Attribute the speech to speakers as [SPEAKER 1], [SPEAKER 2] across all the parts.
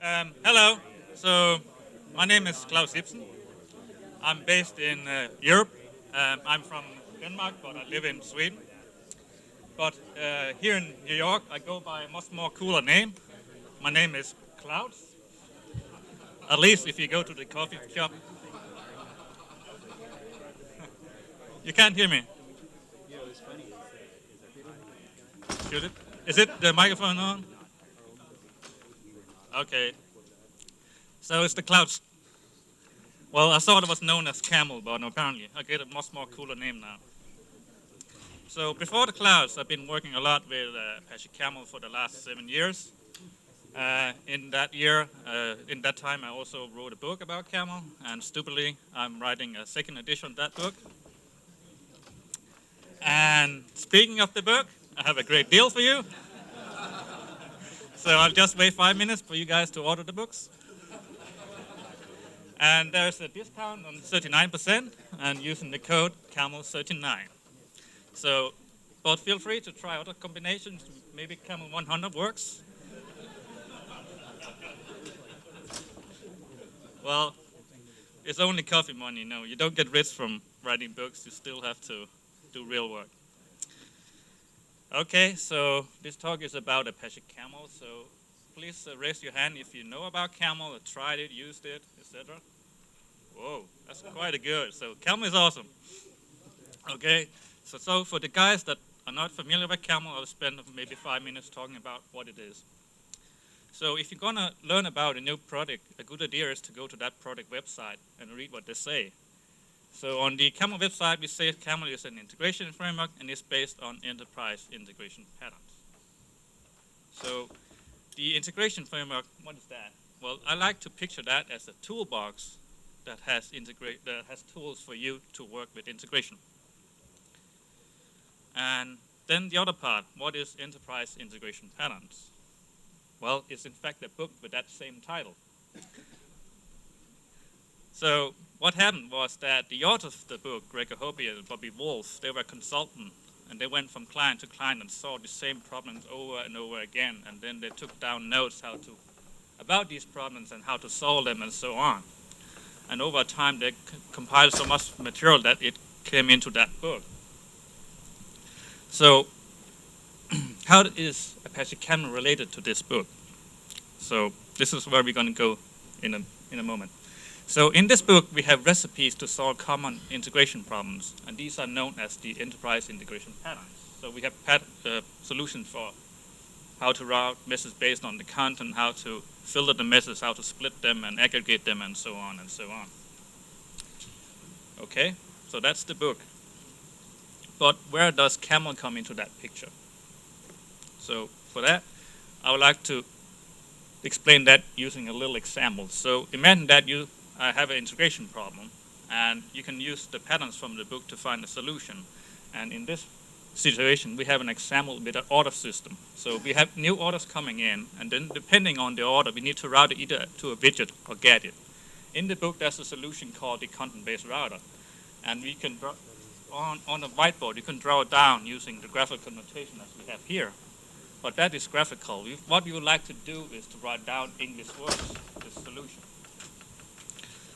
[SPEAKER 1] Hello. So my name is Klaus Ibsen. I'm based in Europe. I'm from Denmark, but I live in Sweden. But here in New York, I go by a much more cooler name. My name is Klaus. At least if you go to the coffee shop, you can't hear me. Should it? Is it the microphone on? Okay. So it's the Klaus. Well, I thought it was known as Camel, but apparently I get a much more cooler name now. So before the clouds, I've been working a lot with Apache Camel for the last 7 years. In that time, I also wrote a book about Camel, and stupidly, I'm writing a second edition of that book. And speaking of the book, I have a great deal for you. So I'll just wait 5 minutes for you guys to order the books. And there's a discount on 39% and using the code Camel39. So, but feel free to try other combinations. Maybe Camel 100 works. Well, it's only coffee money, you know. You don't get rich from writing books. You still have to do real work. Okay, so this talk is about Apache Camel. So please raise your hand if you know about Camel, or tried it, used it, etc. Whoa, that's quite good. So Camel is awesome. Okay, so for the guys that are not familiar with Camel, I'll spend maybe 5 minutes talking about what it is. So if you're going to learn about a new product, a good idea is to go to that product website and read what they say. So on the Camel website, we say Camel is an integration framework and is based on enterprise integration patterns. So the integration framework, what is that? Well, I like to picture that as a toolbox that has tools for you to work with integration. And then the other part, what is enterprise integration patterns? Well, it's in fact a book with that same title. So what happened was that the authors of the book, Gregor Hobie and Bobby Wolf, they were consultants, and they went from client to client and saw the same problems over and over again, and then they took down notes about these problems and how to solve them and so on. And over time, they compiled so much material that it came into that book. So how is Apache Camel related to this book? So this is where we're going to go in a moment. So in this book, we have recipes to solve common integration problems, and these are known as the enterprise integration patterns. So we have solutions for how to route messages based on the content, how to filter the messages, how to split them and aggregate them, and so on and so on. Okay, so that's the book. But where does Camel come into that picture? So for that, I would like to explain that using a little example. So imagine that you have an integration problem, and you can use the patterns from the book to find a solution. And in this situation, we have an example with an order system. So we have new orders coming in, and then depending on the order, we need to route it either to a widget or gadget. In the book, there's a solution called the content-based router. And we can draw on a whiteboard, you can draw it down using the graphical notation as we have here. But that is graphical. What we would like to do is to write down English words, this solution.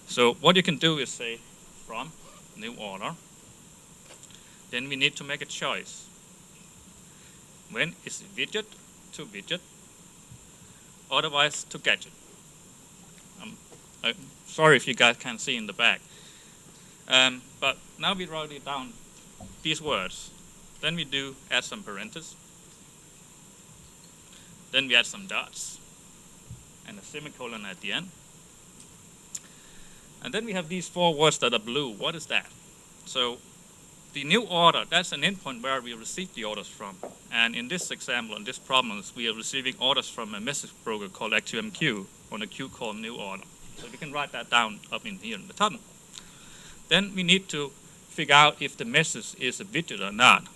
[SPEAKER 1] So what you can do is say from new order. Then we need to make a choice. When is widget to widget, otherwise to gadget. I'm sorry if you guys can't see in the back. But now we write it down, these words. Then we do add some parentheses. Then we add some dots and a semicolon at the end. And then we have these 4 words that are blue. What is that? So the new order, that's an endpoint where we receive the orders from. And in this example, in this problem, we are receiving orders from a message broker called ActiveMQ on a queue called new order. So we can write that down up in here in the top. Then we need to figure out if the message is a widget or not.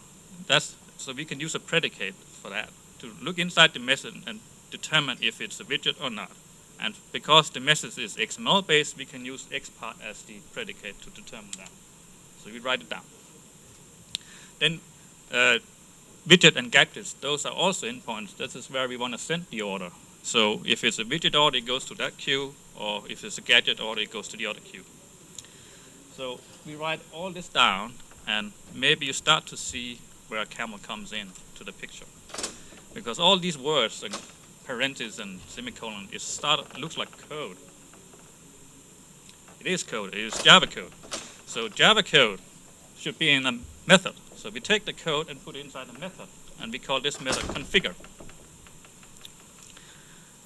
[SPEAKER 1] So we can use a predicate for that, to look inside the message and determine if it's a widget or not. And because the message is XML based, we can use XPart as the predicate to determine that. So we write it down. Then widget and gadgets, those are also endpoints. This is where we want to send the order. So if it's a widget order, it goes to that queue, or if it's a gadget order, it goes to the other queue. So we write all this down, and maybe you start to see where Camel comes in to the picture. Because all these words and parentheses and semicolon looks like code. It is code, it is Java code. So Java code should be in a method. So we take the code and put it inside a method, and we call this method configure.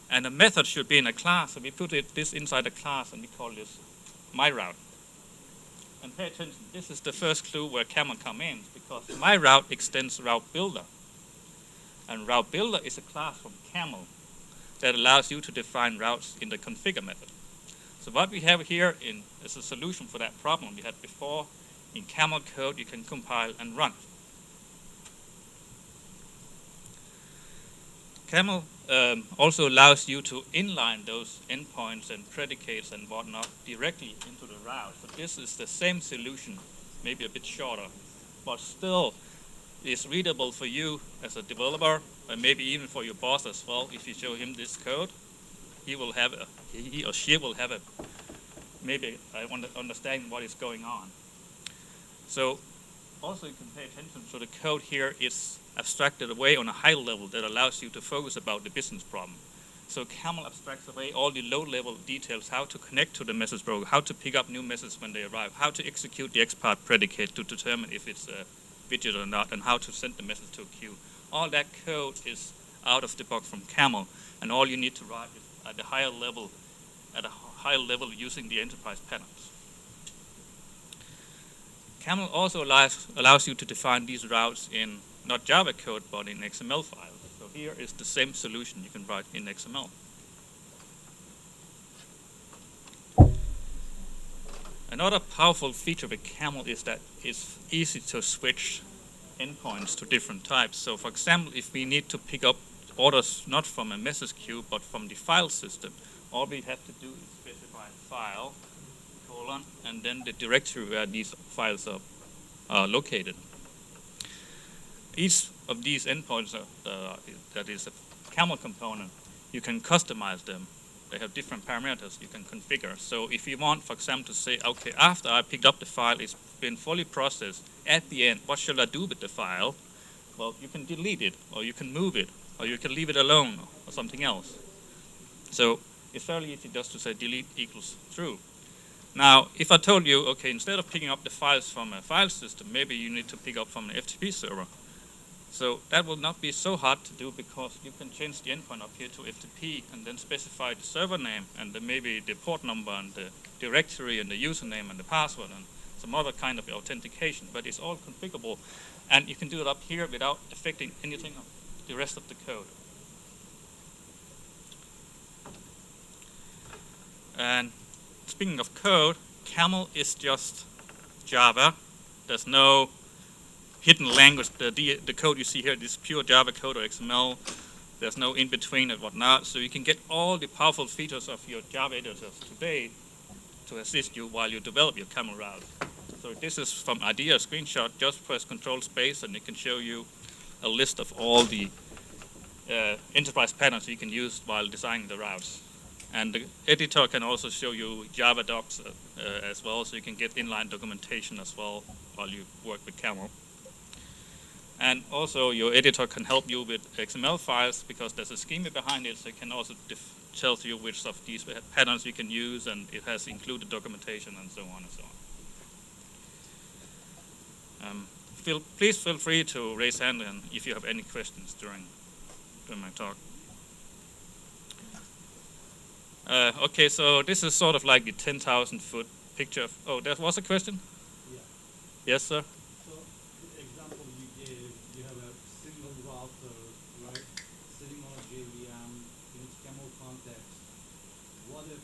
[SPEAKER 1] And the method should be in a class, so we put this inside a class, and we call this myRoute. And pay attention, this is the first clue where Camel comes in, because myRoute extends Route Builder. And Route Builder is a class from Camel that allows you to define routes in the configure method. So what we have here is a solution for that problem we had before. In Camel code, you can compile and run. Camel also allows you to inline those endpoints and predicates and whatnot directly into the route. So this is the same solution, maybe a bit shorter, but still is readable for you as a developer, and maybe even for your boss as well. If you show him this code, he or she will have maybe understand what is going on. So also you can pay attention to the code here is abstracted away on a high level that allows you to focus about the business problem. So Camel abstracts away all the low-level details, how to connect to the message broker, how to pick up new messages when they arrive, how to execute the XPath predicate to determine if it's a widget or not, and how to send the message to a queue. All that code is out of the box from Camel, and all you need to write is at a higher level using the enterprise patterns. Camel also allows you to define these routes in not Java code, but in XML files. So here is the same solution you can write in XML. Another powerful feature with Camel is that it's easy to switch endpoints to different types. So for example, if we need to pick up orders not from a message queue, but from the file system, all we have to do is specify file, colon, and then the directory where these files are located. Each of these endpoints, that is a Camel component, you can customize them. They have different parameters you can configure. So if you want, for example, to say, okay, after I picked up the file, it's been fully processed. At the end, what shall I do with the file? Well, you can delete it, or you can move it, or you can leave it alone, or something else. So it's fairly easy just to say delete equals true. Now, if I told you, okay, instead of picking up the files from a file system, maybe you need to pick up from an FTP server. So that will not be so hard to do, because you can change the endpoint up here to FTP and then specify the server name and maybe the port number and the directory and the username and the password and some other kind of authentication. But it's all configurable, and you can do it up here without affecting anything of the rest of the code. And speaking of code, Camel is just Java. There's no hidden language. The code you see here is pure Java code or XML. There's no in-between and whatnot. So you can get all the powerful features of your Java editors today to assist you while you develop your Camel route. So this is from idea screenshot. Just press Control Space and it can show you a list of all the enterprise patterns you can use while designing the routes. And the editor can also show you Java docs as well, so you can get inline documentation as well while you work with Camel. And also your editor can help you with XML files, because there's a schema behind it, so it can also tell you which of these patterns you can use, and it has included documentation and so on and so on. Please feel free to raise hand and if you have any questions during my talk. Okay, so this is sort of like the 10,000 foot picture of, oh, there was a question?
[SPEAKER 2] Yeah.
[SPEAKER 1] Yes, sir?
[SPEAKER 2] So the example you gave, you have a single router, right, sitting on a JVM in its Camel context. What if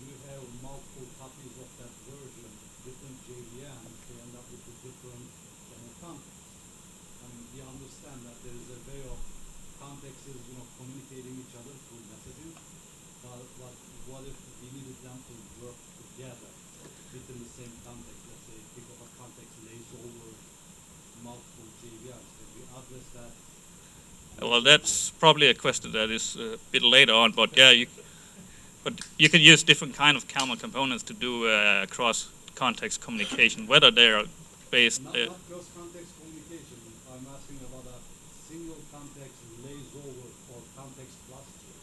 [SPEAKER 2] you have multiple copies of that version, different JVMs, they end up with a different Camel context? I mean, you understand that there is a way of contexts, communicating each other through messages. But what if we needed them to work together within the same context? Let's say pick up a context lays over multiple JVMs. Can we address that
[SPEAKER 1] Well, that's probably a question that is a bit later on, but yeah, but you can use different kind of Camel components to do cross-context communication, whether they are based.
[SPEAKER 2] Not cross-context communication. I'm asking about a single context lays over or context cluster.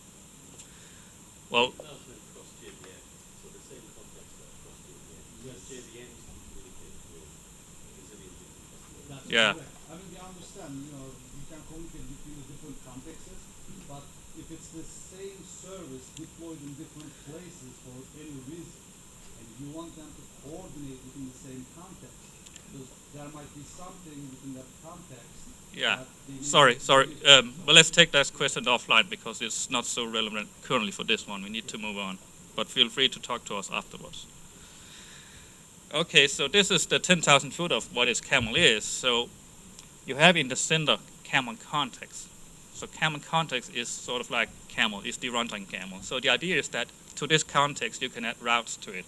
[SPEAKER 1] Well,
[SPEAKER 3] It does with cross JVM, so the same context but cross JVM.
[SPEAKER 2] Yes.
[SPEAKER 3] JVMs can communicate with a zillion different customers.
[SPEAKER 2] That's
[SPEAKER 1] Yeah.
[SPEAKER 2] correct. I mean, we understand, you can communicate between the different contexts, but if it's the same service deployed in different places for any reason, and you want them to coordinate within the same context, because there might be something within that context.
[SPEAKER 1] yeah.
[SPEAKER 2] that they need
[SPEAKER 1] Sorry.
[SPEAKER 2] to
[SPEAKER 1] Well, let's take that question offline because it's not so relevant currently for this one. We need to move on. But feel free to talk to us afterwards. Okay, so this is the 10,000 foot of what is Camel is. So you have in the center Camel Context. So Camel Context is sort of like Camel, it's the runtime Camel. So the idea is that to this context you can add routes to it.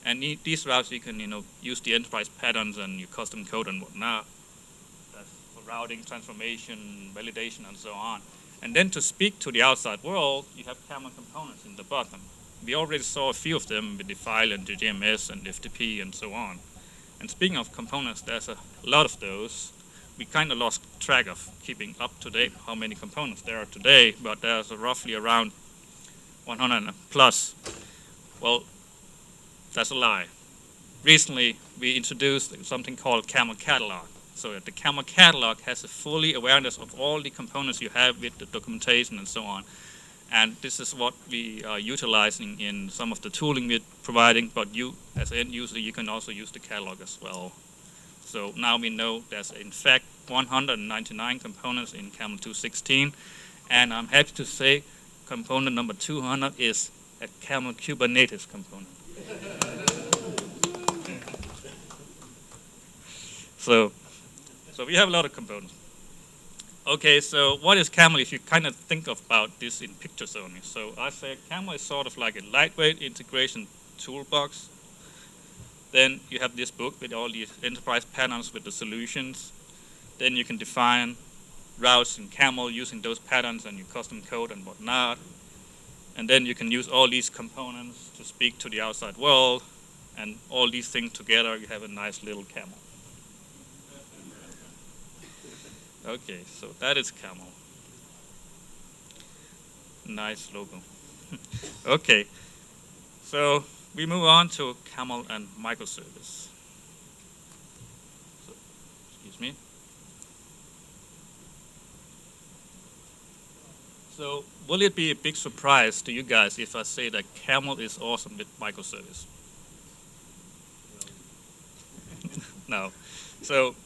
[SPEAKER 1] And these routes you can use the enterprise patterns and your custom code and whatnot. That's for routing, transformation, validation, and so on. And then to speak to the outside world, you have Camel Components in the bottom. We already saw a few of them with the file and the GMS and FTP and so on. And speaking of components, there's a lot of those. We kind of lost track of keeping up to date how many components there are today, but there's roughly around 100 plus. Well, that's a lie. Recently, we introduced something called Camel Catalog. So the Camel Catalog has a fully awareness of all the components you have with the documentation and so on. And this is what we are utilizing in some of the tooling we're providing, but you, as an end user, you can also use the catalog as well. So now we know there's in fact 199 components in Camel 2.16, and I'm happy to say component number 200 is a Camel Kubernetes component. So we have a lot of components. Okay, so what is Camel if you kind of think about this in pictures only? So I say Camel is sort of like a lightweight integration toolbox. Then you have this book with all these enterprise patterns with the solutions. Then you can define routes in Camel using those patterns and your custom code and whatnot. And then you can use all these components to speak to the outside world. And all these things together, you have a nice little Camel. Okay, so that is Camel. Nice logo. Okay, so we move on to Camel and Microservice. So, excuse me. So, will it be a big surprise to you guys if I say that Camel is awesome with microservice? No. So,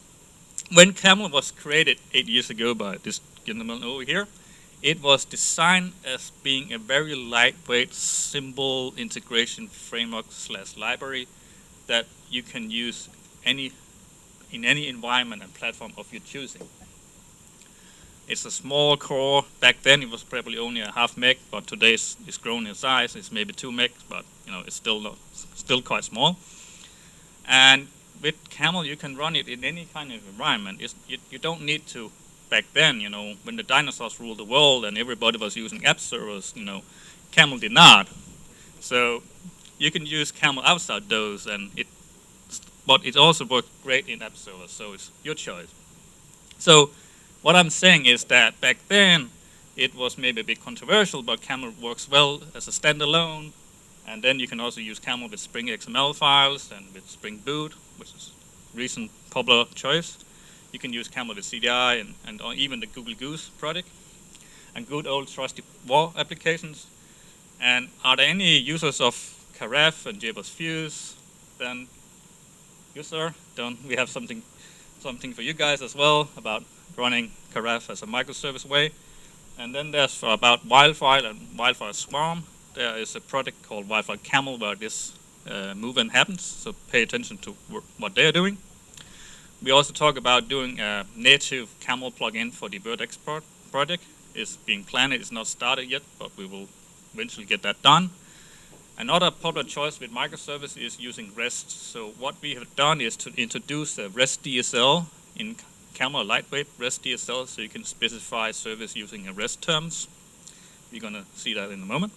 [SPEAKER 1] when Camel was created 8 years ago by this gentleman over here, it was designed as being a very lightweight, simple integration framework / library that you can use in any environment and platform of your choosing. It's a small core. Back then it was probably only a half meg, but today it's grown in size. It's maybe 2 megs, but it's still quite small. And with Camel, you can run it in any kind of environment. You don't need to. Back then, when the dinosaurs ruled the world and everybody was using app servers, Camel did not. So you can use Camel outside those, but it also works great in app servers. So it's your choice. So what I'm saying is that back then it was maybe a bit controversial, but Camel works well as a standalone. And then you can also use Camel with Spring XML files and with Spring Boot, which is a recent popular choice. You can use Camel with CDI and even the Google Goose project and good old trusty WAR applications. And are there any users of Karaf and JBoss Fuse? Then, you sir, we have something for you guys as well about running Karaf as a microservice way. And then there's about Wildfire and Wildfire Swarm. There is a project called Wildfire Camel where this movement happens, so pay attention to what they're doing. We also talk about doing a native Camel plugin for the Bird Export project. It's being planned, it's not started yet, but we will eventually get that done. Another popular choice with microservice is using REST. So what we have done is to introduce a REST DSL in Camel lightweight REST DSL, so you can specify service using a REST terms. We're going to see that in a moment.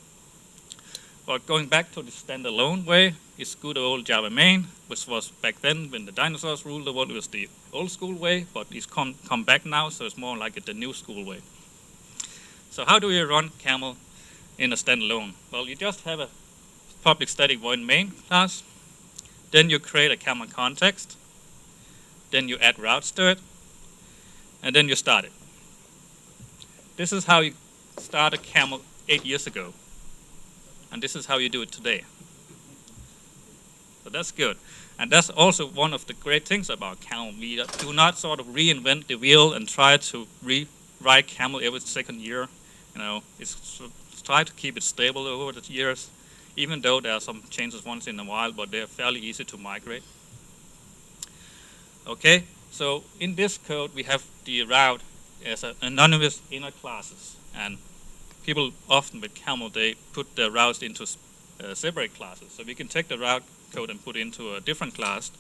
[SPEAKER 1] But going back to the standalone way, it's good old Java main, which was back then when the dinosaurs ruled the world. It was the old school way, but it's come back now, so it's more like the new school way. So how do we run Camel in a standalone? Well, you just have a public static void main class, then you create a Camel context, then you add routes to it, and then you start it. This is how you started Camel 8 years ago. And this is how you do it today. So that's good. And that's also one of the great things about Camel. We do not sort of reinvent the wheel and try to rewrite Camel every second year. It's try to keep it stable over the years, even though there are some changes once in a while, but they're fairly easy to migrate. Okay, so in this code we have the route as an anonymous inner classes. And people often with Camel, they put their routes into separate classes. So we can take the route code and put it into a different class.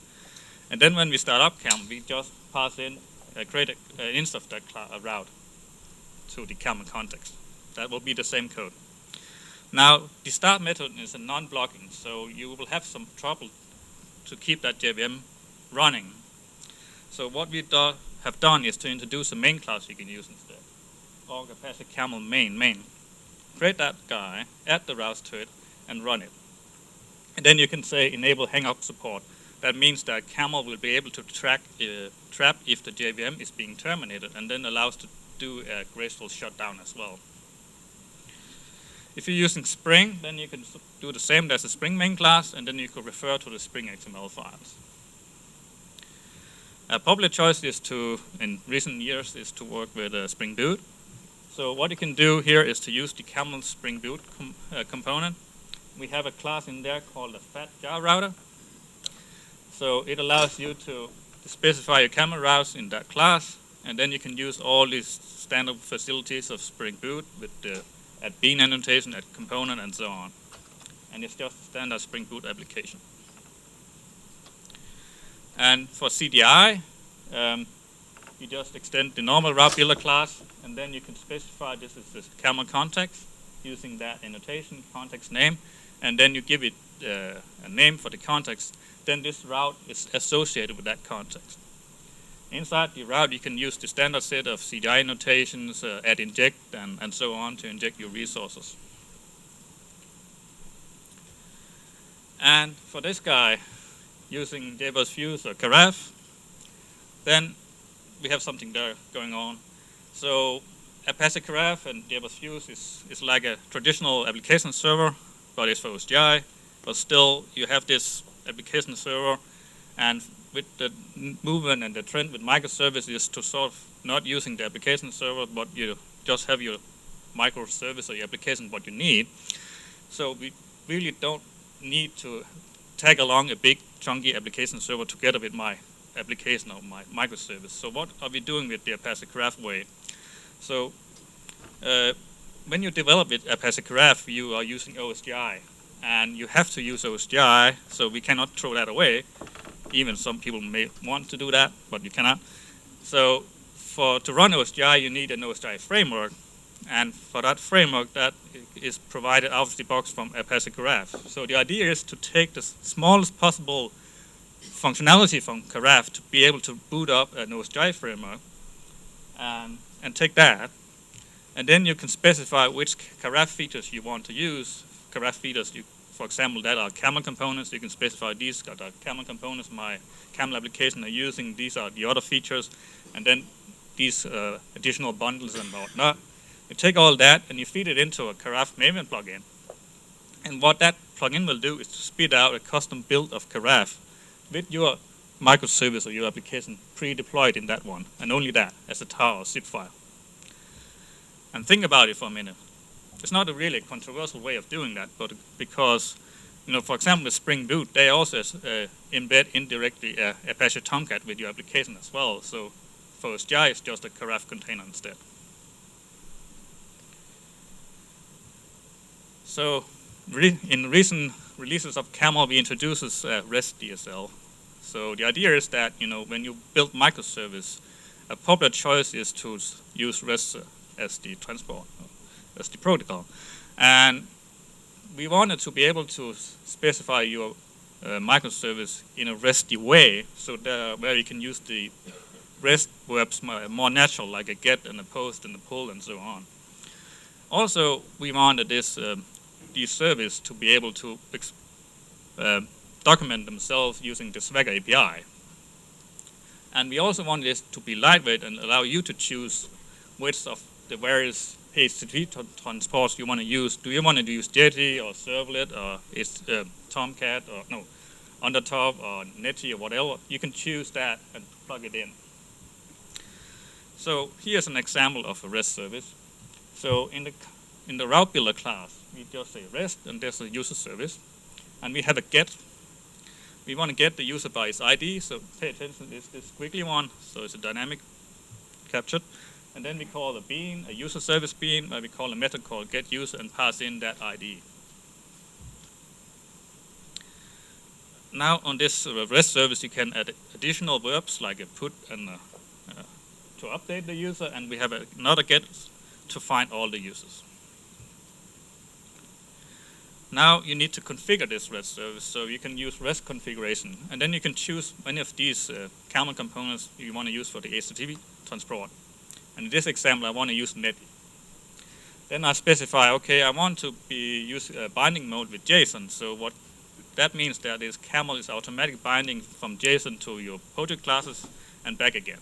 [SPEAKER 1] And then when we start up Camel, we just pass in, create an instance of that route to the Camel context. That will be the same code. Now, the start method is a non-blocking, so you will have some trouble to keep that JVM running. So what we have done is to introduce a main class you can use instead. Org Apache Camel main. Create that guy, add the routes to it, and run it. And then you can say enable hangout support. That means that Camel will be able to trap if the JVM is being terminated, and then allows to do a graceful shutdown as well. If you're using Spring, then you can do the same. There's a Spring main class, and then you could refer to the Spring XML files. A popular choice is in recent years, is to work with Spring Boot. So what you can do here is to use the Camel Spring Boot component. We have a class in there called a fat jar router. So it allows you to specify your Camel routes in that class, and then you can use all these standard facilities of Spring Boot with the at bean annotation, at component, and so on. And it's just a standard Spring Boot application. And for CDI, you just extend the normal route builder class, and then you can specify this is the Camel context using that annotation, context name, and then you give it a name for the context. Then this route is associated with that context. Inside the route, you can use the standard set of CDI notations, add inject, and so on to inject your resources. And for this guy, using JBoss Fuse or Carafe, then we have something there going on. So Apache Carafe and JBoss Fuse is like a traditional application server, but it's for OSGI. But still, you have this application server, and with the movement and the trend with microservices is to sort of not using the application server, but you just have your microservice or your application what you need. So we really don't need to tag along a big chunky application server together with my application or my microservice. So what are we doing with the Apache Carafe way? So when you develop with Apache Carafe, you are using OSGI, and you have to use OSGI, so we cannot throw that away. Even some people may want to do that, but you cannot. So to run OSGI, you need an OSGI framework, and for that framework, that is provided out of the box from Apache Carafe. So the idea is to take the smallest possible functionality from Carafe to be able to boot up an OSGI framework, and take that, and then you can specify which Carafe features you want to use. Carafe features, for example, that are Camel components. You can specify these are the Camel components my Camel application are using. These are the other features, and then these additional bundles and whatnot. You take all that and you feed it into a Carafe Maven plugin. And what that plugin will do is to spit out a custom build of Carafe with your microservice or your application pre-deployed in that one, and only that as a tar or zip file. And think about it for a minute. It's not a really controversial way of doing that, but because, for example, with Spring Boot, they also embed indirectly Apache Tomcat with your application as well. So for OSGI, it's just a Carafe container instead. So in recent releases of Camel, we introduces REST DSL. So the idea is that when you build microservice a popular choice is to use REST as the transport, as the protocol. And we wanted to be able to specify your microservice in a RESty way, so that where you can use the REST verbs more natural, like a get and a post and a pull and so on. Also, we wanted this service to be able to document themselves using the Swagger API. And we also wanted this to be lightweight and allow you to choose which of the various HTTP transports you want to use. Do you want to use Jetty or Servlet or Tomcat or no, Undertop or Netty or whatever? You can choose that and plug it in. So here's an example of a REST service. So in the route builder class, we just say REST, and there's a user service, and we have a get. We want to get the user by its ID, so pay attention, it's this squiggly one, so it's a dynamic captured. And then we call a bean, a user service bean, where we call a method called getUser and pass in that ID. Now on this REST service, you can add additional verbs like a put and to update the user, and we have another get to find all the users. Now you need to configure this REST service, so you can use REST configuration, and then you can choose any of these Camel components you want to use for the HTTP transport. And in this example, I want to use Netty. Then I specify, okay, I want to use binding mode with JSON. So what that means that is Camel is automatic binding from JSON to your project classes and back again.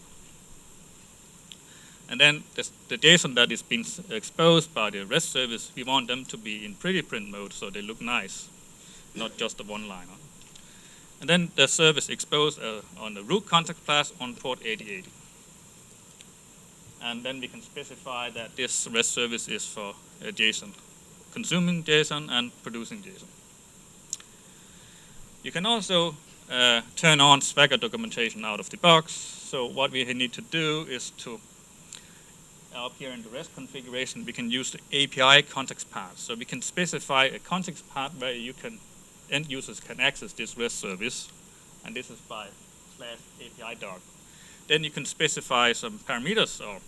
[SPEAKER 1] And then the JSON that is being exposed by the REST service, we want them to be in pretty print mode so they look nice, not just a one-liner. And then the service exposed on the root context class on port 8080. And then we can specify that this REST service is for JSON, consuming JSON and producing JSON. You can also turn on Swagger documentation out of the box. So what we need to do is to up here in the REST configuration, we can use the API context path. So we can specify a context path where end users can access this REST service, and this is by /API doc. Then you can specify some parameters or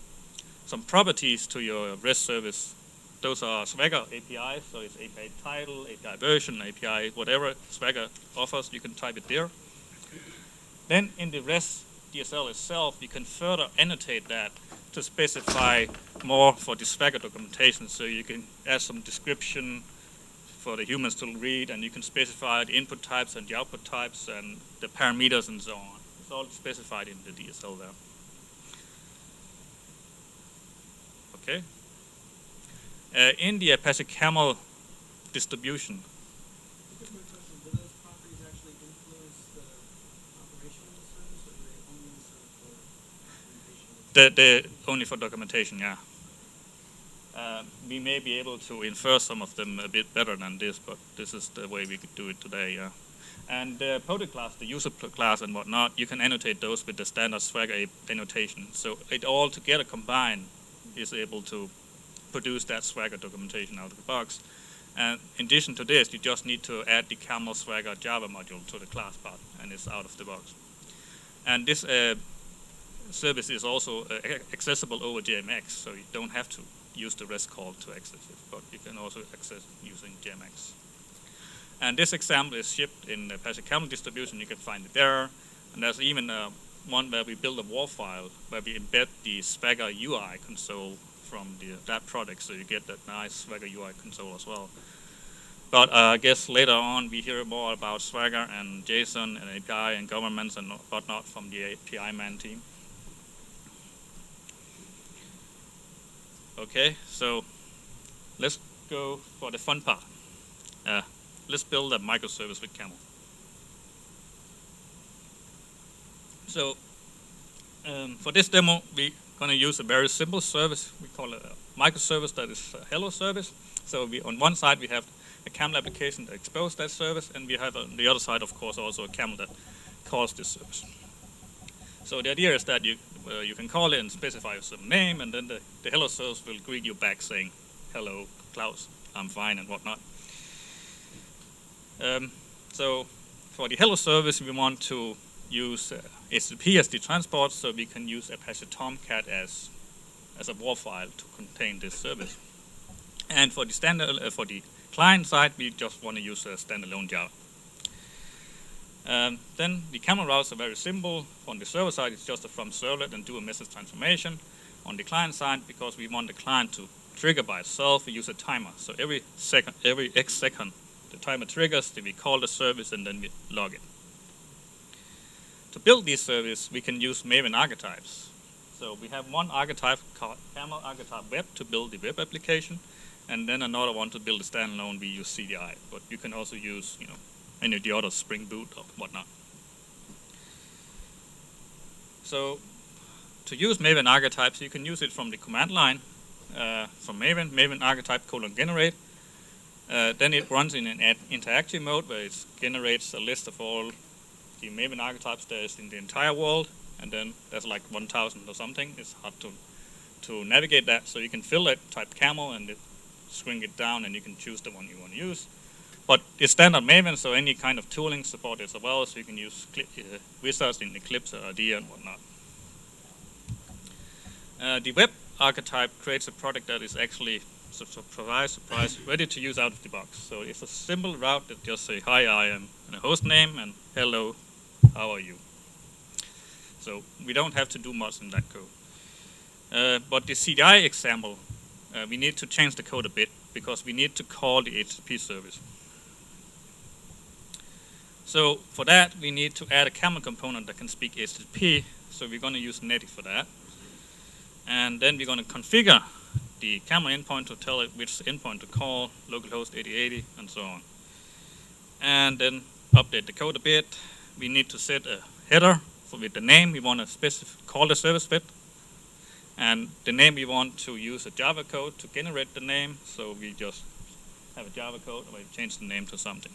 [SPEAKER 1] some properties to your REST service. Those are Swagger APIs, so it's API title, API version, API whatever Swagger offers, you can type it there. Then in the REST DSL itself, you can further annotate that to specify more for the Swagger documentation. So you can add some description for the humans to read, and you can specify the input types and the output types and the parameters and so on. It's all specified in the DSL there. Okay. In the Apache Camel distribution,
[SPEAKER 4] Do those properties actually influence the operation of the service, or do they only serve for documentation?
[SPEAKER 1] they're only for documentation, yeah. We may be able to infer some of them a bit better than this, but this is the way we could do it today, yeah. And the project class, the user class and whatnot, you can annotate those with the standard Swagger annotation. So it all together combined is able to produce that Swagger documentation out of the box. And in addition to this, you just need to add the Camel Swagger Java module to the class part, and it's out of the box. And this service is also accessible over JMX, so you don't have to use the REST call to access it, but you can also access it using JMX. And this example is shipped in the Apache Camel distribution. You can find it there. And there's even one where we build a WAR file where we embed the Swagger UI console from that product, so you get that nice Swagger UI console as well. But I guess later on we hear more about Swagger and JSON and API and governments and whatnot from the API man team. Okay, so let's go for the fun part. Let's build a microservice with Camel. So for this demo, we're going to use a very simple service. We call it a microservice that is a hello service. So on one side, we have a Camel application that exposes that service, and we have on the other side, of course, also a Camel that calls this service. So the idea is that you can call it and specify some name, and then the hello service will greet you back saying, hello, Klaus, I'm fine, and whatnot. So for the hello service, we want to use HTTP as the transport, so we can use Apache Tomcat as a WAR file to contain this service. And for the for the client side, we just want to use a standalone Java. Then the Camel routes are very simple. On the server side, it's just a from servlet and do a message transformation. On the client side, because we want the client to trigger by itself, we use a timer. So every X second, the timer triggers, then we call the service, and then we log it. To build this service, we can use Maven Archetypes. So we have one archetype called Camel Archetype Web to build the web application, and then another one to build a standalone. We use CDI, but you can also use, any of the other Spring Boot or whatnot. So to use Maven Archetypes, you can use it from the command line from Maven Archetype :generate. Then it runs in an interactive mode where it generates a list of all the Maven archetypes there is in the entire world, and then there's like 1,000 or something. It's hard to navigate that, so you can fill it, type camel, and shrink it down, and you can choose the one you want to use. But it's standard Maven, so any kind of tooling supported as well, so you can use wizards in Eclipse or IDEA and whatnot. The web archetype creates a product that is actually surprise, ready to use out of the box. So it's a simple route that just say, hi, I am a host name, and hello, how are you? So we don't have to do much in that code. But the CDI example, we need to change the code a bit because we need to call the HTTP service. So for that, we need to add a Camel component that can speak HTTP. So we're going to use Netty for that. And then we're going to configure the Camel endpoint to tell it which endpoint to call, localhost 8080, and so on. And then update the code a bit. We need to set a header with the name we want to call the service with. And the name we want to use a Java code to generate the name. So we just have a Java code where we change the name to something.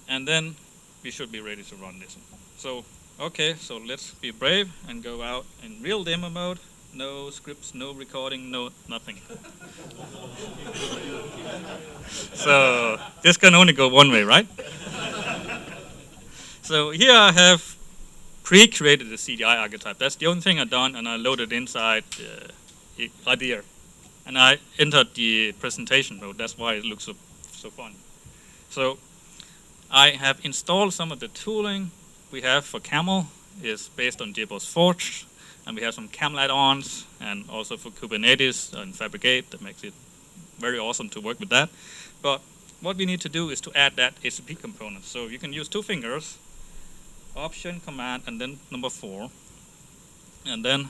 [SPEAKER 1] And then we should be ready to run this. So, okay, so let's be brave and go out in real demo mode. No scripts, no recording, no nothing. So this can only go one way, right? So here I have pre-created the CDI archetype. That's the only thing I've done, and I loaded inside IDEA. And I entered the presentation mode. That's why it looks so fun. So I have installed some of the tooling we have for Camel. Is based on JBoss Forge, and we have some Camel add-ons, and also for Kubernetes and Fabricate that makes it very awesome to work with that. But what we need to do is to add that HTTP component. So you can use two fingers, Option, Command, and then number 4, and then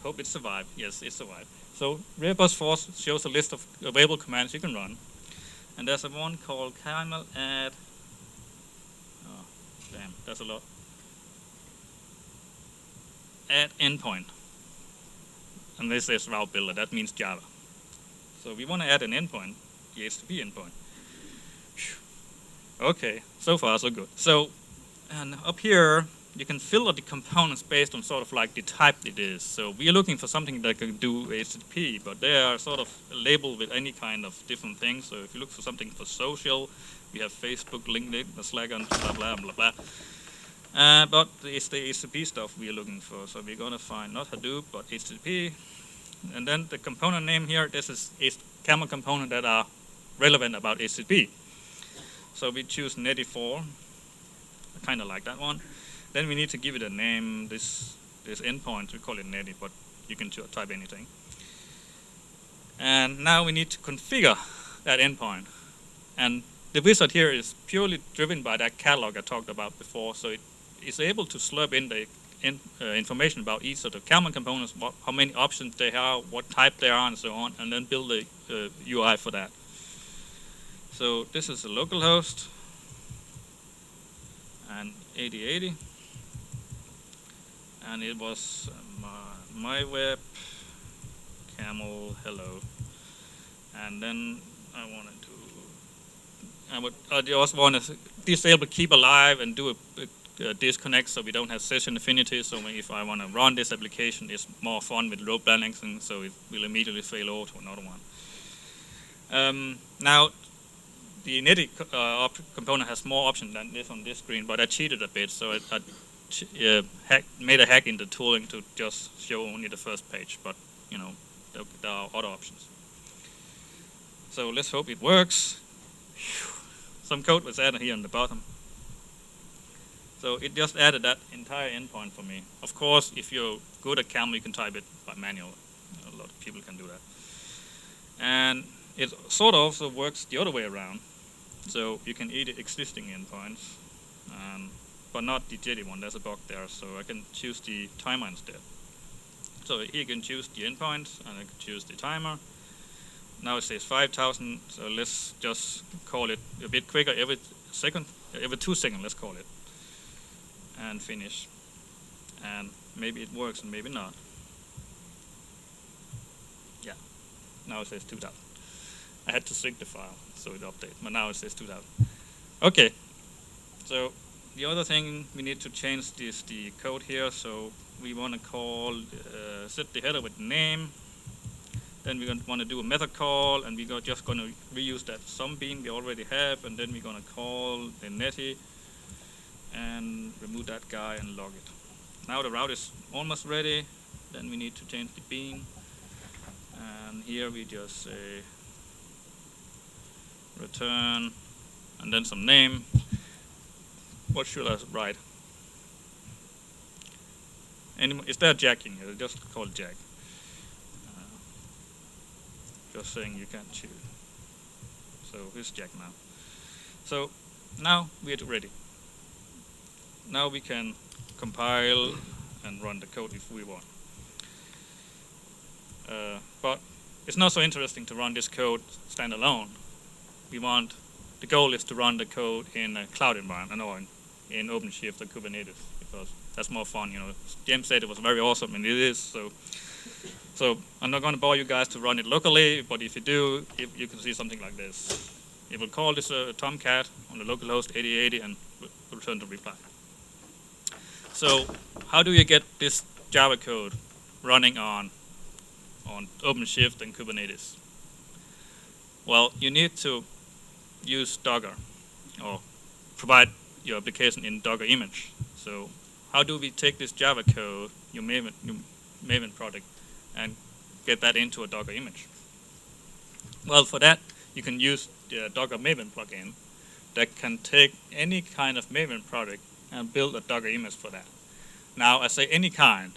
[SPEAKER 1] hope it survived. Yes, it survived. So JBoss Forge shows a list of available commands you can run, and there's a one called Camel add. Oh, damn, that's a lot. Add endpoint, and this is route builder. That means Java. So we want to add an endpoint, the HTTP endpoint. Okay, so far so good. So, and up here you can filter the components based on sort of like the type it is. So we are looking for something that can do HTTP, but they are sort of labeled with any kind of different things. So if you look for something for social, we have Facebook, LinkedIn, Slack, and blah blah blah blah. But it's the HTTP stuff we are looking for. So we're going to find not Hadoop, but HTTP. And then the component name here, this is Camel component that are relevant about HTTP. So we choose Netty 4. I kind of like that one. Then we need to give it a name, this endpoint. We call it Netty, but you can type anything. And now we need to configure that endpoint. And the wizard here is purely driven by that catalog I talked about before. So it is able to slurp in the information about each of the Camel components, how many options they have, what type they are, and so on, and then build the UI for that. So this is a localhost and 8080, and it was my web camel hello, and then I just want to disable keep alive and do a disconnect so we don't have session affinity. So if I want to run this application, it's more fun with load balancing, so it will immediately fail over to another one. Now, the Netty component has more options than this on this screen, but I cheated a bit, so I made a hack in the tooling to just show only the first page, but you know, there are other options. So let's hope it works. Some code was added here on the bottom. So it just added that entire endpoint for me. Of course, if you're good at Camel, you can type it by manual. A lot of people can do that. And it sort of also works the other way around. So you can edit existing endpoints, but not the Jetty one. There's a bug there, so I can choose the timer instead. So here you can choose the endpoints, and I can choose the timer. Now it says 5,000, so let's just call it a bit quicker every 2 seconds, let's call it. And finish. And maybe it works and maybe not. Yeah, now it says 2,000. I had to sync the file so it updates, but now it says 2,000. Okay, so the other thing we need to change is the code here. So we want to call, set the header with the name. Then we're going to want to do a method call, and we're just going to reuse that sum bean we already have, and then we're going to call the netty and remove that guy and log it. Now the route is almost ready. Then we need to change the bean, and here we just say return and then some name. What should I write? Is there Jack in here? Just call it Jack. Just saying you can't choose. So here's Jack now. So now we're ready. Now we can compile and run the code if we want. But it's not so interesting to run this code standalone. The goal is to run the code in a cloud environment or in OpenShift or Kubernetes, because that's more fun. You know, James said it was very awesome, and it is. So I'm not going to bore you guys to run it locally, but if you do, you can see something like this. It will call this Tomcat on the localhost 8080 and return the reply. So how do you get this Java code running on OpenShift and Kubernetes? Well, you need to use Docker or provide your application in Docker image. So how do we take this Java code, your Maven project, and get that into a Docker image? Well, for that, you can use the Docker Maven plugin that can take any kind of Maven project and build a Docker image for that. Now, I say any kind,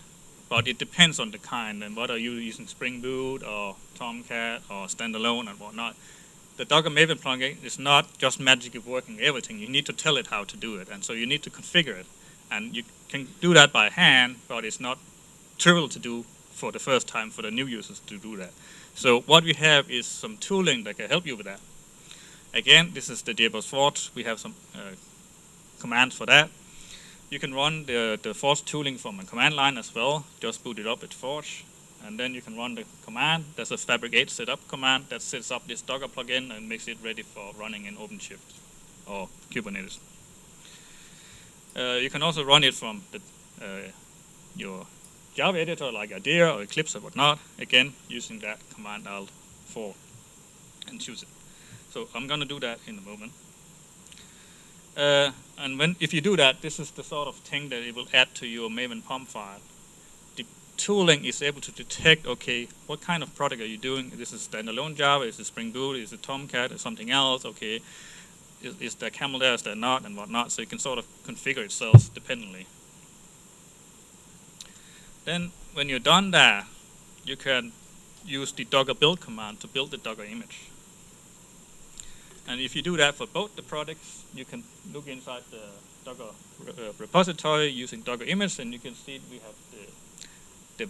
[SPEAKER 1] but it depends on the kind and what are you using, Spring Boot or Tomcat or Standalone and whatnot. The Docker Maven plugin is not just magically working everything. You need to tell it how to do it, and so you need to configure it. And you can do that by hand, but it's not trivial to do for the first time for the new users to do that. So what we have is some tooling that can help you with that. Again, this is the JBoss Forge. We have some commands for that. You can run the Forge tooling from a command line as well. Just boot it up with Forge, and then you can run the command. There's a Fabricate setup command that sets up this Docker plugin and makes it ready for running in OpenShift or Kubernetes. You can also run it from your Java editor like IDEA or Eclipse or whatnot, again using that command Alt4 and choose it. So I'm going to do that in a moment. And if you do that, this is the sort of thing that it will add to your Maven POM file. The tooling is able to detect, okay, what kind of product are you doing? This is standalone Java, is it Spring Boot, is it Tomcat, is something else? Okay, is there Camel there, is there not, and whatnot? So you can sort of configure itself dependently. Then when you're done there, you can use the Docker build command to build the Docker image. And if you do that for both the products, you can look inside the Docker repository using Docker image, and you can see we have the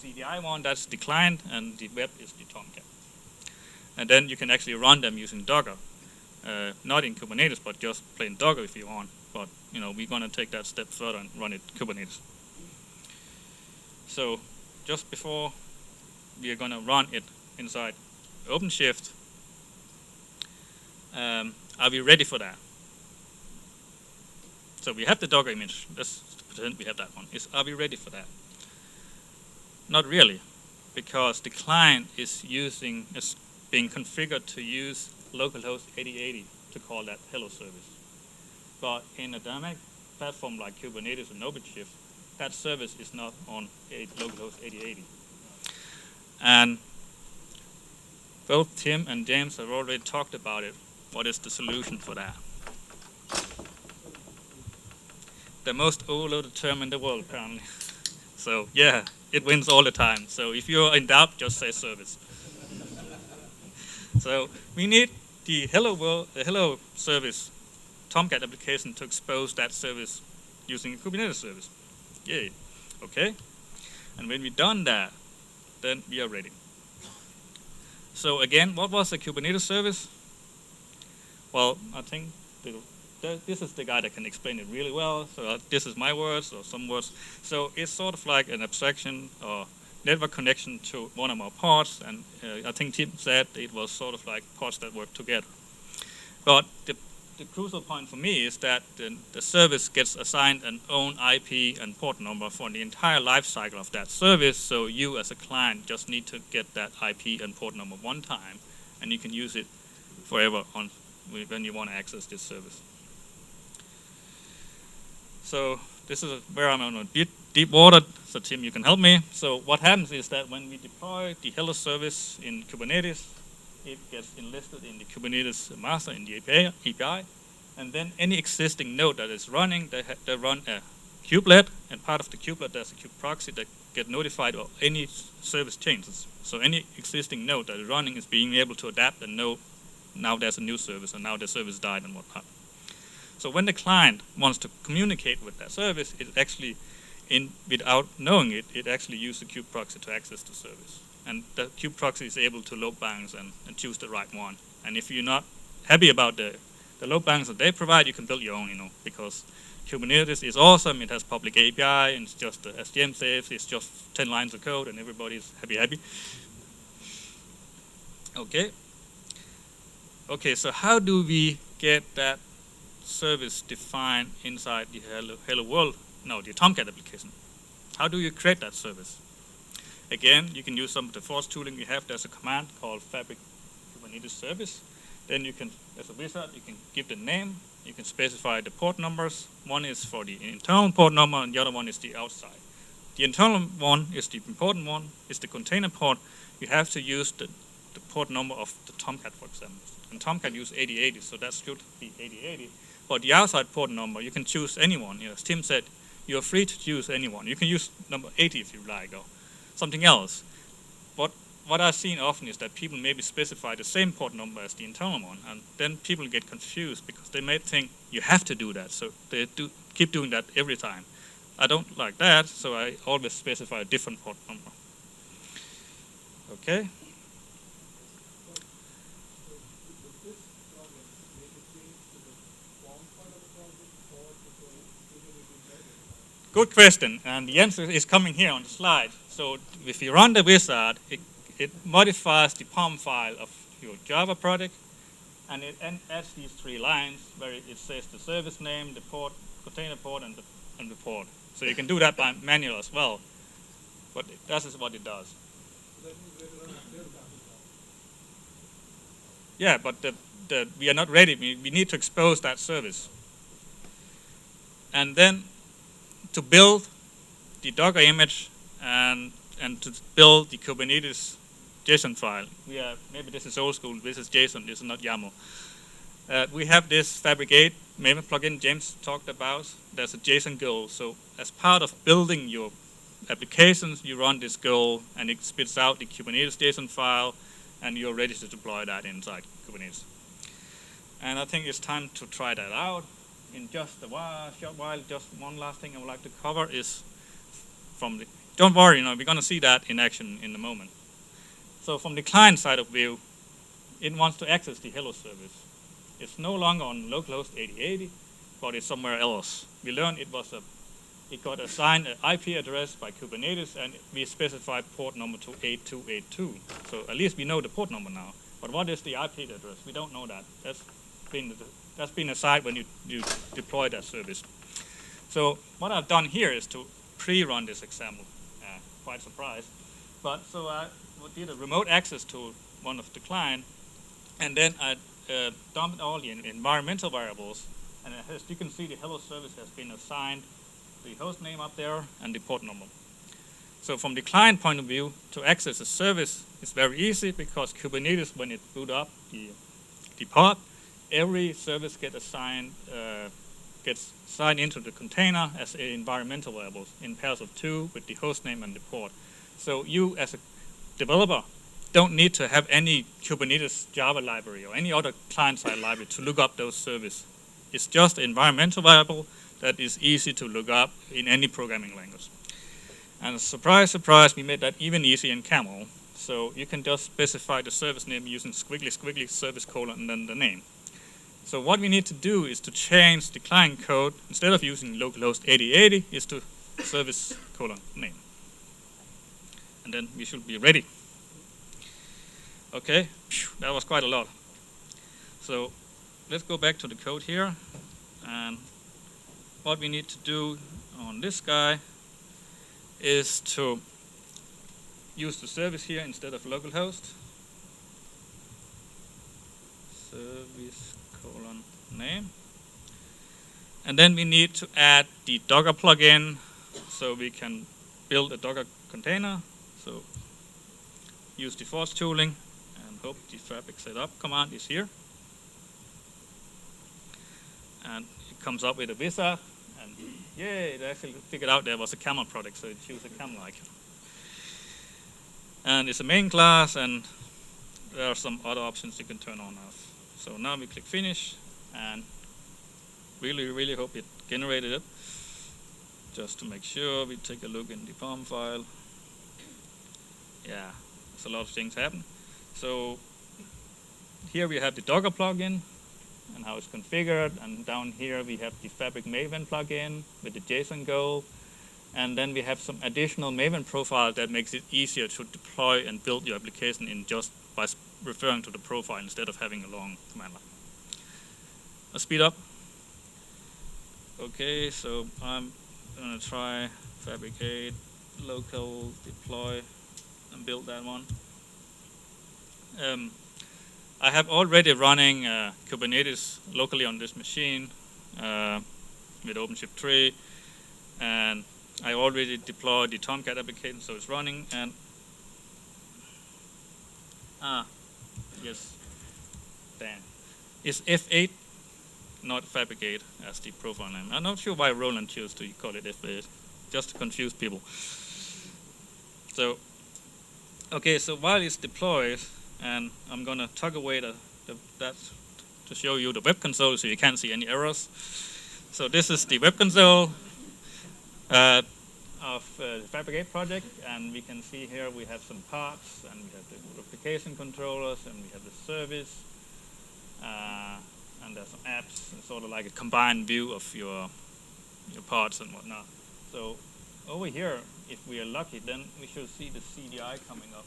[SPEAKER 1] CDI one, that's the client, and the web is the Tomcat. And then you can actually run them using Docker, not in Kubernetes, but just plain Docker if you want. But you know, we're going to take that step further and run it Kubernetes. So just before we are going to run it inside OpenShift, are we ready for that? So we have the Docker image. Let's pretend we have that one. Are we ready for that? Not really, because the client is being configured to use localhost 8080 to call that hello service. But in a dynamic platform like Kubernetes and OpenShift, that service is not on localhost 8080. And both Tim and James have already talked about it. What is the solution for that? The most overloaded term in the world, apparently. So yeah, it wins all the time. So if you're in doubt, just say service. So we need the hello service Tomcat application to expose that service using a Kubernetes service. Yay. Okay. And when we've done that, then we are ready. So again, what was a Kubernetes service? Well, I think this is the guy that can explain it really well. So this is my words or some words. So it's sort of like an abstraction or network connection to one of our pods. And I think Tim said it was sort of like pods that work together. But the crucial point for me is that the service gets assigned an own IP and port number for the entire life cycle of that service. So you as a client just need to get that IP and port number one time, and you can use it forever when you want to access this service. So this is where I'm on a deep water, so Tim, you can help me. So what happens is that when we deploy the hello service in Kubernetes, it gets enlisted in the Kubernetes master in the API, and then any existing node that is running, they run a kubelet, and part of the kubelet there's a kube proxy that get notified of any service changes. So any existing node that is running is being able to adapt and know now there's a new service, and now the service died and whatnot. So when the client wants to communicate with that service, it actually, without knowing it, it actually uses the kube proxy to access the service. And the kube proxy is able to load balance and choose the right one. And if you're not happy about the load balance that they provide, you can build your own, because Kubernetes is awesome. It has public API, and it's just, as James says, it's just 10 lines of code, and everybody's happy. Okay, so how do we get that service defined inside the hello world? No, the Tomcat application. How do you create that service? Again, you can use some of the force tooling we have. There's a command called fabric Kubernetes service. Then you can, as a wizard, you can give the name. You can specify the port numbers. One is for the internal port number, and the other one is the outside. The internal one is the important one. It's the container port. You have to use the port number of the Tomcat, for example. And Tomcat uses 8080, so that should be 8080. But the outside port number, you can choose anyone. As Tim said, you're free to choose anyone. You can use number 80 if you like, or something else. But what I've seen often is that people maybe specify the same port number as the internal one, and then people get confused because they may think you have to do that, so they keep doing that every time. I don't like that, so I always specify a different port number. Okay? Good question, and the answer is coming here on the slide. So if you run the wizard, it modifies the POM file of your Java project, and it adds these 3 lines where it says the service name, the port, container port, and the port. So you can do that by manual as well, but that is what it does. Yeah, but we are not ready. We need to expose that service. And then to build the Docker image and to build the Kubernetes JSON file. Maybe this is old school, this is JSON, this is not YAML. We have this Fabric 8 Maven plugin James talked about. There's a JSON goal. So as part of building your applications, you run this goal, and it spits out the Kubernetes JSON file, and you're ready to deploy that inside Kubernetes. And I think it's time to try that out. In just a short while, just one last thing I would like to cover is don't worry, we're going to see that in action in a moment. So from the client side of view, it wants to access the hello service. It's no longer on localhost 8080, but it's somewhere else. We learned it got assigned an IP address by Kubernetes, and we specified port number to 8282. So at least we know the port number now. But what is the IP address? We don't know that. That's been assigned when you deploy that service. So what I've done here is to pre-run this example. Quite surprised. But so I did a remote access to one of the client, and then I dumped all the environmental variables, and as you can see, the hello service has been assigned the host name up there and the port number. So from the client point of view, to access a service is very easy because Kubernetes, when it boot up the pod, every service gets assigned into the container as environmental variables in pairs of 2 with the host name and the port. So you, as a developer, don't need to have any Kubernetes Java library or any other client-side library to look up those services. It's just an environmental variable that is easy to look up in any programming language. And surprise, surprise, we made that even easier in Camel. So you can just specify the service name using squiggly, squiggly, service colon, and then the name. So what we need to do is to change the client code. Instead of using localhost 8080, is to service colon name. And then we should be ready. Okay, that was quite a lot. So let's go back to the code here. And what we need to do on this guy is to use the service here instead of localhost. Service colon name. And then we need to add the Docker plugin so we can build a Docker container. So use the force tooling and hope the fabric setup command is here. And it comes up with a wizard. And yay, it actually figured out there was a camel product, so it chose a camel icon. And it's a main class, and there are some other options you can turn on and off. So now we click finish, and really hope it generated it. Just to make sure, we take a look in the POM file. Yeah, there's a lot of things happen. So here we have the Docker plugin and how it's configured, and down here we have the Fabric Maven plugin with the JSON goal, and then we have some additional Maven profile that makes it easier to deploy and build your application in just by referring to the profile instead of having a long command line. Let's speed up. Okay, so I'm gonna try fabricate local deploy and build that one. I have already running Kubernetes locally on this machine with OpenShift 3, and I already deployed the Tomcat application, so it's running. And yes, damn, it's F8, not fabricate as the profile name. I'm not sure why Roland chose to call it F8, just to confuse people. So, okay, so while it's deployed, and I'm gonna tug away that to show you the web console so you can't see any errors. So this is the web console of the Fabricate project, and we can see here we have some parts, and we have the replication controllers, and we have the service, and there's some apps, and sort of like a combined view of your parts and whatnot. So over here, if we are lucky, then we should see the CDI coming up.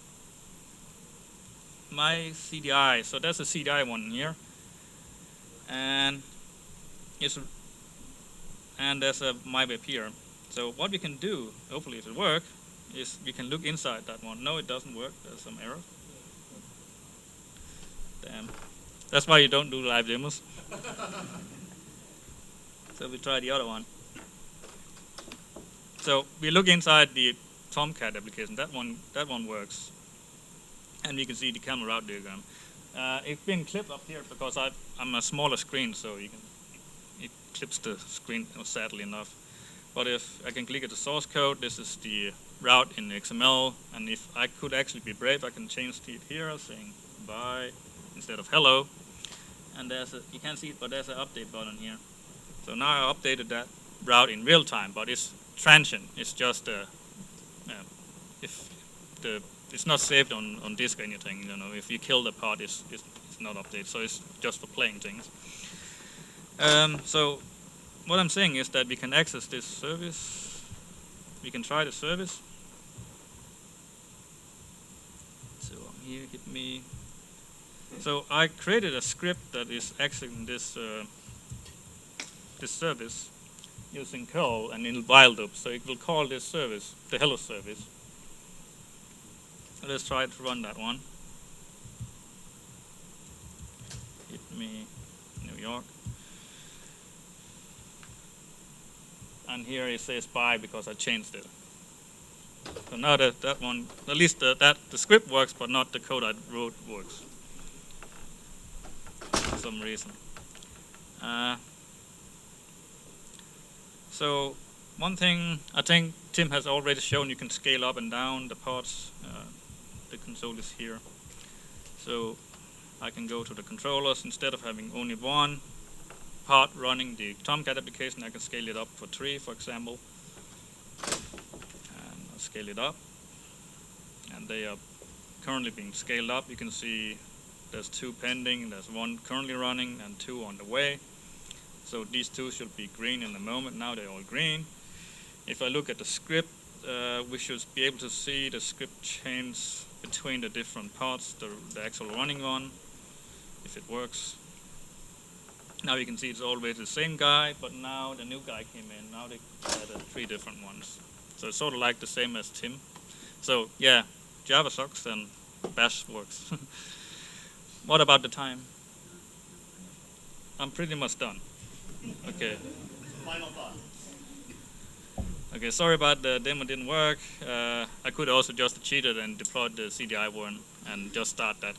[SPEAKER 1] My CDI, so that's a CDI one here, and there's a my web here. So what we can do, hopefully it will work, is we can look inside that one. No, it doesn't work. There's some error. Damn. That's why you don't do live demos. So we try the other one. So we look inside the Tomcat application. That one works. And you can see the camel route diagram. It's been clipped up here because I'm a smaller screen, so it clips the screen, sadly enough. But if I can click at the source code, this is the route in XML, and if I could actually be brave, I can change it here, saying bye instead of hello. And you can't see it, but there's an update button here. So now I updated that route in real time, but it's transient. It's just it's not saved on disk or anything. You know, if you kill the part, it's not updated. So it's just for playing things. So what I'm saying is that we can access this service. We can try the service. So here, hit me. So I created a script that is accessing this this service using curl and in while loop. So it will call this service the hello service. So let's try to run that one. Hit me New York. And here it says bye because I changed it. So now that one, at least the script works, but not the code I wrote works for some reason. So one thing I think Tim has already shown, you can scale up and down the pods. The console is here. So I can go to the controllers. Instead of having only one pod running the Tomcat application, I can scale it up for 3, for example. And I'll scale it up. And they are currently being scaled up. You can see there's 2 pending, there's 1 currently running, and 2 on the way. So these 2 should be green in the moment. Now they're all green. If I look at the script, we should be able to see the script change between the different parts, the actual running one, if it works. Now you can see it's always the same guy, but now the new guy came in. Now they added 3 different ones. So it's sort of like the same as Tim. So yeah, Java sucks and Bash works. What about the time? I'm pretty much done. Okay.
[SPEAKER 3] Final thought.
[SPEAKER 1] Okay, sorry about the demo didn't work. I could also just cheated and deployed the CDI one and just start that.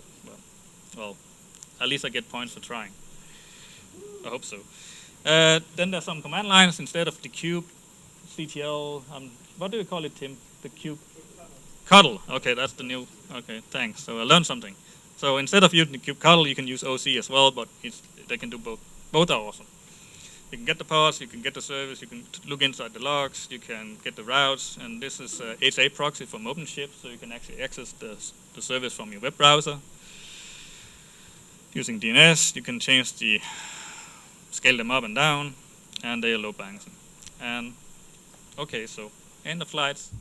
[SPEAKER 1] Well, at least I get points for trying. I hope so. Then there's some command lines instead of the cube, CTL. What do you call it, Tim? The cube? Cuddle. Okay, that's the new. Okay, thanks. So I learned something. So instead of using the cube cuddle, you can use OC as well, but they can do both. Both are awesome. You can get the pods, you can get the service, you can look inside the logs, you can get the routes, and this is HA proxy from OpenShift, so you can actually access the service from your web browser. Using DNS, you can change scale them up and down, and they are load balancing. And okay, so end of slides.